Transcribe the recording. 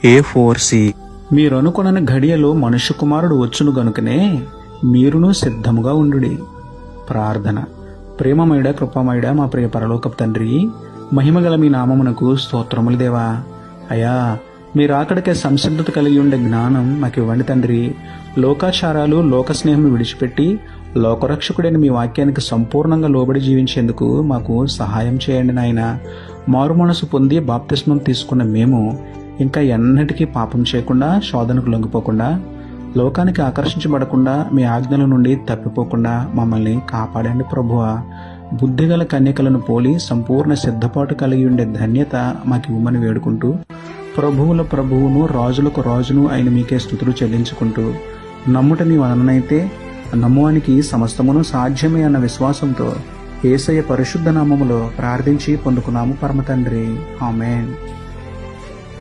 A4C మీరనుకొనని ఘడియలో మనుష్య కుమారుడు వచ్చును గనుకనే మీరును సిద్ధముగా ఉండుడి. ప్రార్థన. ప్రేమమయుడ కృపామయుడ మా ప్రియ పరలోకపు తండ్రి, మహిమగల మీ నామమునకు స్తోత్రములు దేవా. అయా, మీరు అక్కడికే సంసిద్ధత కలిగి ఉండే జ్ఞానం మాకు ఇవ్వండి తండ్రి. లోకాచారాలు, లోక స్నేహం విడిచిపెట్టి లోకరక్షకుడైన మీ వాక్యానికి సంపూర్ణంగా లోబడి జీవించేందుకు మాకు సహాయం చేయండి నాయన. మారు మనసు పొంది బాప్తిస్మం తీసుకున్న మేము ఇంకా ఎన్నటికీ పాపం చేయకుండా, శోధనకు లొంగిపోకుండా, లోకానికి ఆకర్షించబడకుండా, మీ ఆజ్ఞల నుండి తప్పిపోకుండా మమ్మల్ని కాపాడండి ప్రభువా. బుద్ధిగల కన్యకలను పోలి సంపూర్ణ సిద్ధపాటు కలిగి ఉండే ధన్యత మాకు ఇవ్వమని వేడుకుంటూ, ప్రభువుల ప్రభువును, రాజులకు రాజును అయిన మీకే స్తుతులు చెల్లించుకుంటూ, నమ్ముట నీ వలనైతే నమ్మువానికి సమస్తమును సాధ్యమే అన్న విశ్వాసంతో యేసయ్య పరిశుద్ధ నామములో ప్రార్థించి పొందుకున్నాము పరమ తండ్రి. ఆమేన్.